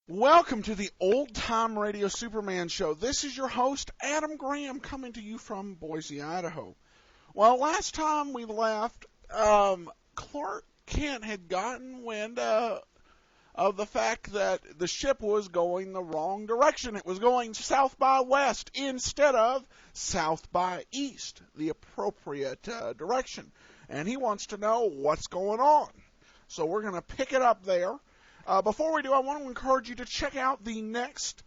Welcome to the Old Time Radio Superman Show. This is your host, Adam Graham, coming to you from Boise, Idaho. Well, last time we left, Clark Kent had gotten wind of the fact that the ship was going the wrong direction. It was going south by west instead of south by east, the appropriate direction. And he wants to know what's going on. So we're going to pick it up there. Before we do, I want to encourage you to check out the next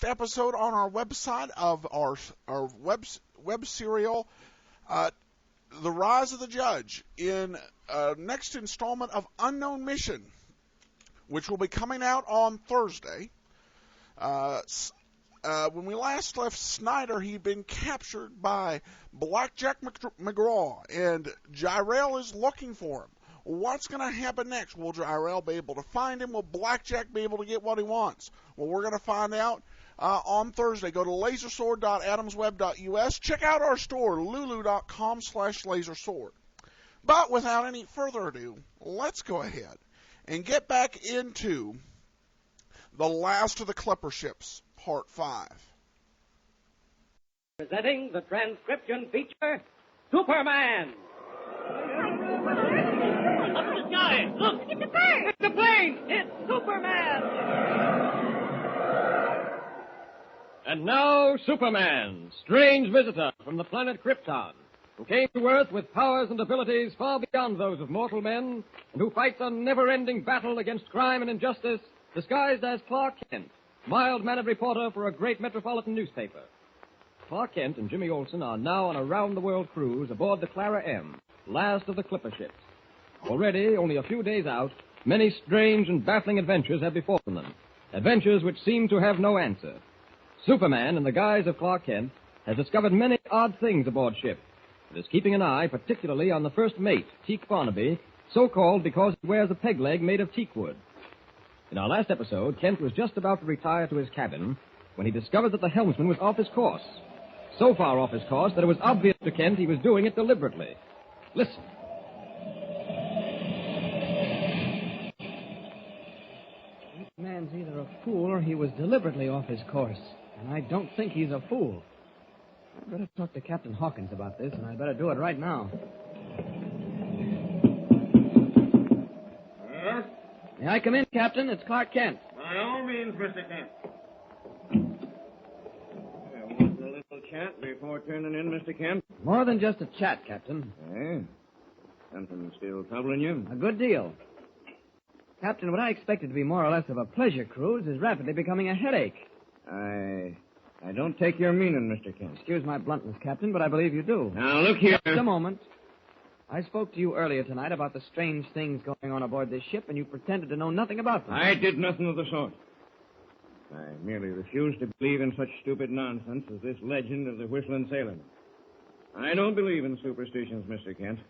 episode on our website of our web serial, The Rise of the Judge, in next installment of Unknown Mission, which will be coming out on Thursday. When we last left Snyder, he'd been captured by Blackjack McGraw, and Jyrell is looking for him. What's going to happen next? Will Jyrell be able to find him? Will Blackjack be able to get what he wants? Well, we're going to find out on Thursday. Go to lasersword.adamsweb.us. Check out our store, lulu.com/lasersword. But without any further ado, let's go ahead and get back into The Last of the Clipper Ships, Part 5. Presenting the transcription feature, Superman. Up in the sky! Look! It's a bird! It's a plane! It's Superman! And now, Superman, strange visitor from the planet Krypton, who came to Earth with powers and abilities far beyond those of mortal men, and who fights a never-ending battle against crime and injustice, disguised as Clark Kent, mild-mannered reporter for a great metropolitan newspaper. Clark Kent and Jimmy Olsen are now on a round-the-world cruise aboard the Clara M, last of the clipper ships. Already, only a few days out, many strange and baffling adventures have befallen them. Adventures which seem to have no answer. Superman, in the guise of Clark Kent, has discovered many odd things aboard ship. It is keeping an eye particularly on the first mate, Teak Barnaby, so called because he wears a peg leg made of teak wood. In our last episode, Kent was just about to retire to his cabin when he discovered that the helmsman was off his course. So far off his course that it was obvious to Kent he was doing it deliberately. Listen. This man's either a fool or he was deliberately off his course. And I don't think he's a fool. I'd better talk to Captain Hawkins about this, and I'd better do it right now. May I come in, Captain? It's Clark Kent. By all means, Mr. Kent. Want a little chat before turning in, Mr. Kent? More than just a chat, Captain. Eh? Something still troubling you? A good deal. Captain, what I expected to be more or less of a pleasure cruise is rapidly becoming a headache. I don't take your meaning, Mr. Kent. Excuse my bluntness, Captain, but I believe you do. Now, look here. Just a moment. I spoke to you earlier tonight about the strange things going on aboard this ship, and you pretended to know nothing about them. I did nothing of the sort. I merely refuse to believe in such stupid nonsense as this legend of the whistling sailorman. I don't believe in superstitions, Mr. Kent.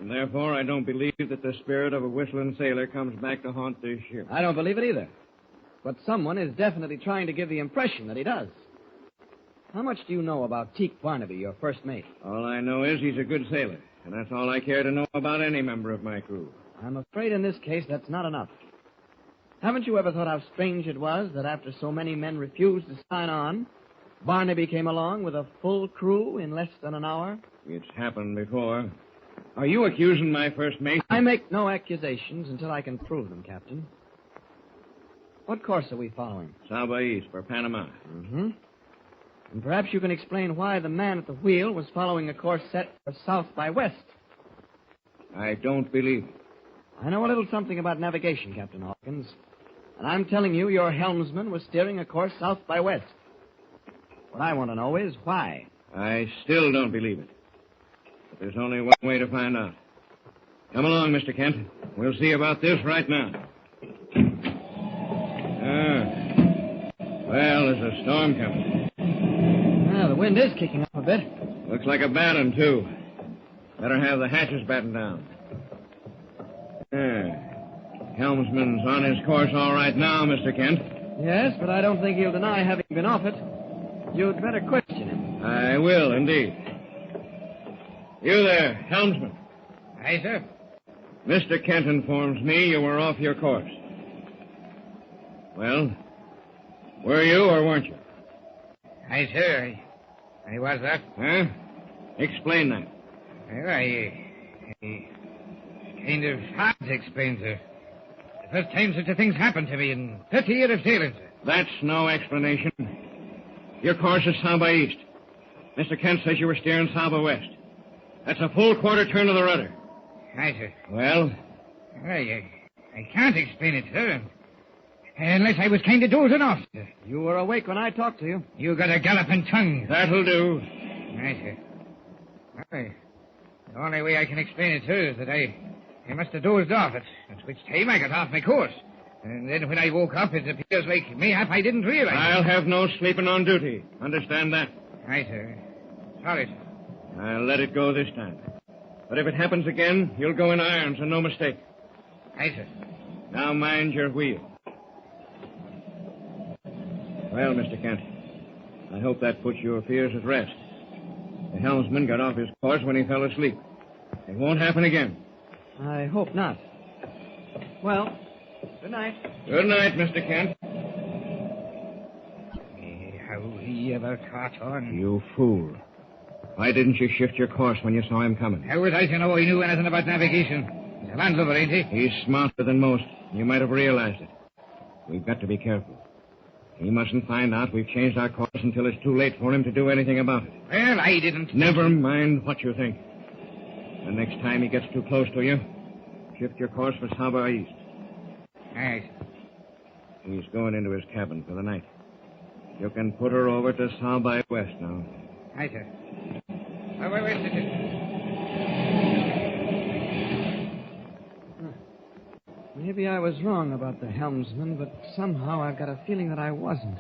And therefore, I don't believe that the spirit of a whistling sailor comes back to haunt this ship. I don't believe it either. But someone is definitely trying to give the impression that he does. How much do you know about Teak Barnaby, your first mate? All I know is he's a good sailor, and that's all I care to know about any member of my crew. I'm afraid in this case that's not enough. Haven't you ever thought how strange it was that after so many men refused to sign on, Barnaby came along with a full crew in less than an hour? It's happened before. Are you accusing my first mate? I make no accusations until I can prove them, Captain. What course are we following? South by east for Panama. Mm-hmm. And perhaps you can explain why the man at the wheel was following a course set for south by west. I don't believe it. I know a little something about navigation, Captain Hawkins. And I'm telling you your helmsman was steering a course south by west. What I want to know is why. I still don't believe it. But there's only one way to find out. Come along, Mr. Kent. We'll see about this right now. Well, there's a storm coming. The wind is kicking up a bit. Looks like a bad one, too. Better have the hatches battened down. Helmsman's on his course all right now, Mr. Kent. Yes, but I don't think he'll deny having been off it. You'd better question him. I will, indeed. You there, helmsman. Aye, sir. Mr. Kent informs me you were off your course. Well, were you or weren't you? Aye, sir. I was that. Huh? Explain that. Well, I kind of hard to explain, sir. The first time such a thing's happened to me in 30 years of sailing, sir. That's no explanation. Your course is south by east. Mr. Kent says you were steering south by west. That's a full quarter turn of the rudder. Aye, sir. Well? I can't explain it, sir. Unless I was kind of dozing off, sir. You were awake when I talked to you. You got a galloping tongue. That'll do. Aye, sir. Aye. The only way I can explain it, sir, is that I must have dozed off, at which time I got off my course. And then when I woke up, it appears like mayhap I didn't realize. I'll have no sleeping on duty. Understand that? Aye, sir. Sorry, sir. I'll let it go this time. But if it happens again, you'll go in irons and no mistake. Aye, sir. Now mind your wheel. Well, Mr. Kent, I hope that puts your fears at rest. The helmsman got off his course when he fell asleep. It won't happen again. I hope not. Well, good night. Good night, Mr. Kent. How he ever caught on. You fool. Why didn't you shift your course when you saw him coming? How was I to know he knew anything about navigation? He's a landlubber, ain't he? He's smarter than most. You might have realized it. We've got to be careful. He mustn't find out we've changed our course until it's too late for him to do anything about it. Well, I didn't. Never mind what you think. The next time he gets too close to you, shift your course for south by east. Aye. He's going into his cabin for the night. You can put her over to south by west now. Aye, sir. Wait, sir. Maybe I was wrong about the helmsman, but somehow I've got a feeling that I wasn't.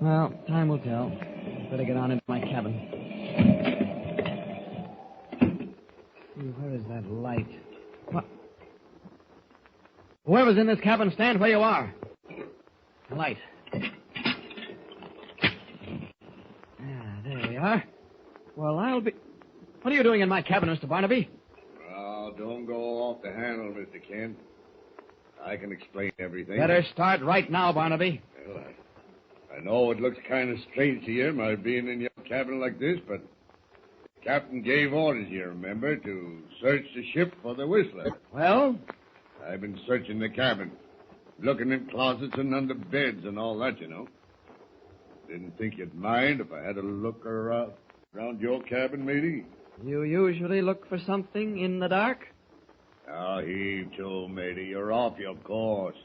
Well, time will tell. Better get on into my cabin. Where is that light? What? Whoever's in this cabin, stand where you are. The light. There we are. Well, I'll be... What are you doing in my cabin, Mr. Barnaby? Oh, don't go off the handle, Mr. Kent. I can explain everything. Better start right now, Barnaby. Well, I know it looks kind of strange to you, my being in your cabin like this, but the captain gave orders, you remember, to search the ship for the Whistler. Well? I've been searching the cabin, looking in closets and under beds and all that, you know. Didn't think you'd mind if I had a look around your cabin, matey. You usually look for something in the dark? Oh, heave to, matey. You're off your course.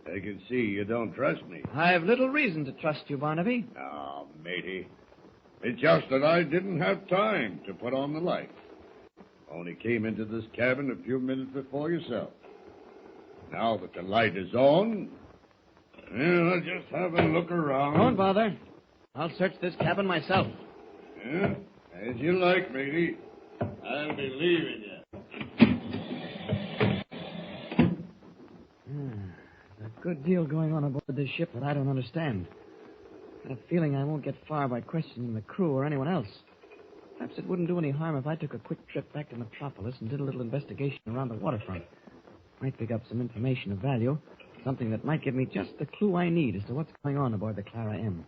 I can see you don't trust me. I've little reason to trust you, Barnaby. Oh, matey. It's just that I didn't have time to put on the light. Only came into this cabin a few minutes before yourself. Now that the light is on, well, I'll just have a look around. Don't bother. I'll search this cabin myself. Yeah, as you like, matey. I'll be leaving you. There's a good deal going on aboard this ship that I don't understand. I've got a feeling I won't get far by questioning the crew or anyone else. Perhaps it wouldn't do any harm if I took a quick trip back to Metropolis and did a little investigation around the waterfront. Might pick up some information of value, something that might give me just the clue I need as to what's going on aboard the Clara M.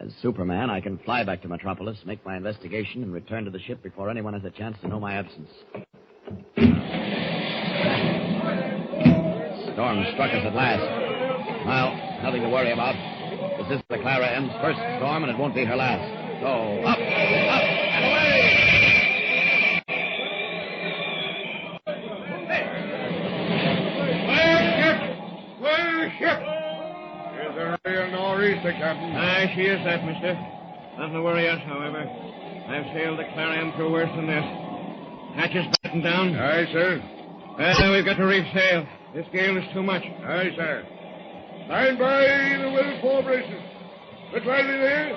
As Superman, I can fly back to Metropolis, make my investigation, and return to the ship before anyone has a chance to know my absence. Storm struck us at last. Well, nothing to worry about. This is the Clara M's first storm, and it won't be her last. So, up, and away! Where's the ship? Is there a real nor'easter, Captain? Aye, she is that, mister. Nothing to worry us, however. I've sailed the Clara M through worse than this. Hatches battened down. Aye, sir. Well, we've got to reef sail. This gale is too much. Aye, sir. Stand by the will four braces. Look lively there.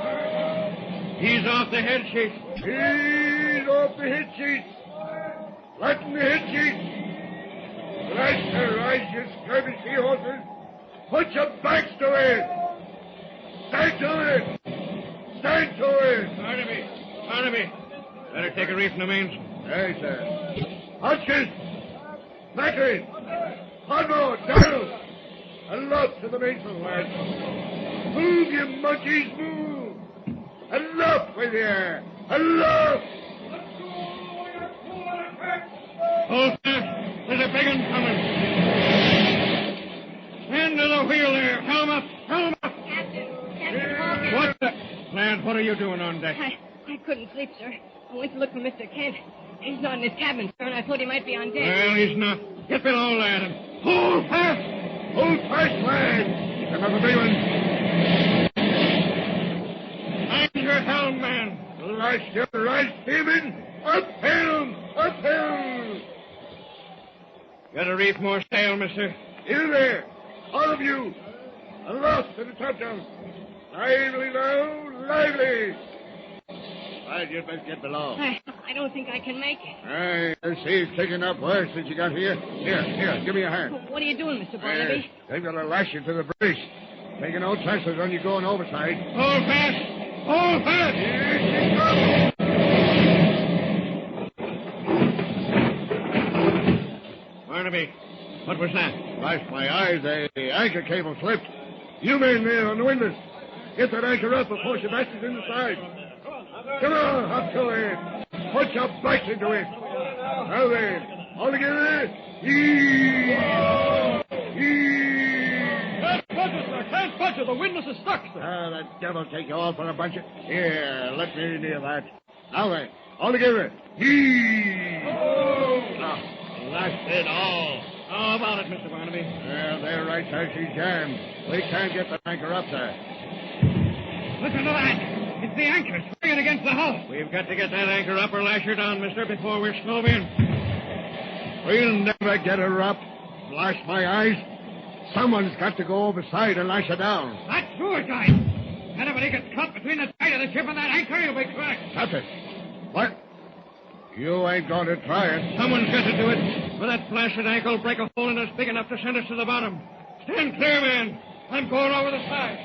He's off the head sheet. He's off the head sheet. Flatten the head sheet. Lash the rise, you scurvy seahorses. Put your backs to it. Stand to it. Stand to it. Barnaby. Better take a reef in the main. Aye, sir. Hodgkins. Macklin. Conroe. Darrell. Aloft to the mainsail, lads. Move, you monkeys, move! Aloft with you! Aloft! Hold fast. There's a big one coming. Stand to the wheel there. Helm up. Helm up. Captain Hawkins. What the... Lad, what are you doing on deck? I couldn't sleep, sir. I went to look for Mr. Kent. He's not in his cabin, sir, and I thought he might be on deck. Well, he's not. Get below, lad, and hold fast. Hold fast, lads! Another big one. Mind your helm, man. Lash your right, Stephen! Up helm! Up helm! Got to reef more sail, mister. You there! All of you! Aloft to the topsail! Lively now! Lively! Right, you'd best get below. I don't think I can make it. Aye, the sea's taking up worse since you got here. Here, give me a hand. What are you doing, Mr. Barnaby? They've got to lash you to the brace. Making no chances on you going overside. Hold fast. Hold fast. Here she comes. Barnaby, what was that? Flashed my eyes. The anchor cable slipped. You men there on the windlass. Get that anchor up before she bashes in the side. Come on, up to it. Put your backs into it. Now then, all together. Heave! Heave! Can't budge it, sir. Can't budge it. The windlass is stuck, sir. Ah, that devil take you all for a bunch of... Here, let me near that. Now then, all together. Heave! Now, Lashed it all. How about it, Mr. Barnaby? well, they're right side she's jammed. We can't get the anchor up there. Listen to that. It's the anchor swinging against the hull. We've got to get that anchor up or lash her down, mister, before we're stove in. We'll never get her up. Flash my eyes. Someone's got to go overside and lash her down. That's suicide. Anybody gets caught between the side of the ship and that anchor, you'll be cracked. Captain. What? You ain't going to try it. Someone's got to do it. With that blasted anchor will break a hole in us big enough to send us to the bottom. Stand clear, man. I'm going over the side.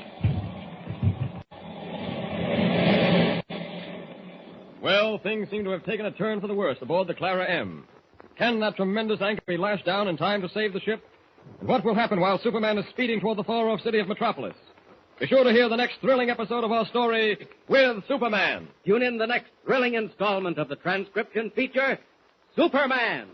Well, things seem to have taken a turn for the worse aboard the Clara M. Can that tremendous anchor be lashed down in time to save the ship? And what will happen while Superman is speeding toward the far-off city of Metropolis? Be sure to hear the next thrilling episode of our story, With Superman. Tune in the next thrilling installment of the transcription feature, Superman.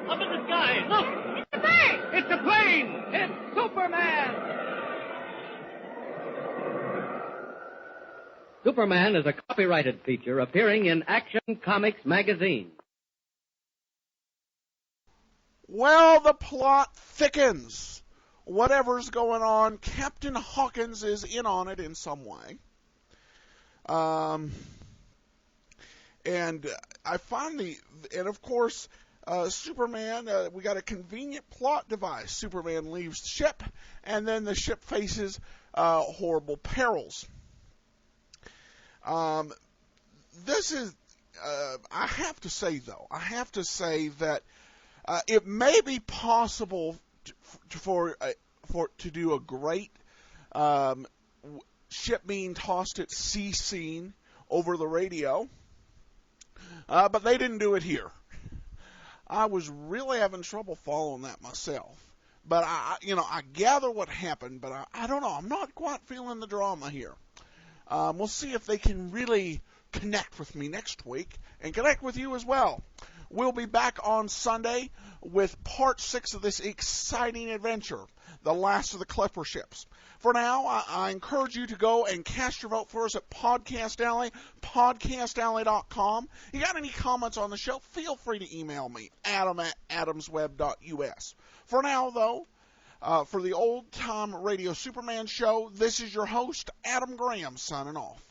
Up in the sky. Look, it's a bird. It's a plane. It's Superman. Superman is a copyrighted feature appearing in Action Comics magazine. Well, the plot thickens. Whatever's going on, Captain Hawkins is in on it in some way. And I find and of course, Superman, we got a convenient plot device. Superman leaves the ship, and then the ship faces horrible perils. This is, I have to say that it may be possible to do a great ship being tossed at sea scene over the radio, but they didn't do it here. I was really having trouble following that myself, but I gather what happened, but I don't know. I'm not quite feeling the drama here. We'll see if they can really connect with me next week and connect with you as well. We'll be back on Sunday with part 6 of this exciting adventure, the last of the Clipper ships. For now, I encourage you to go and cast your vote for us at Podcast Alley, podcastalley.com. You got any comments on the show, feel free to email me, adam@adamsweb.us. For now, though, for the Old Time Radio Superman show, this is your host, Adam Graham, signing off.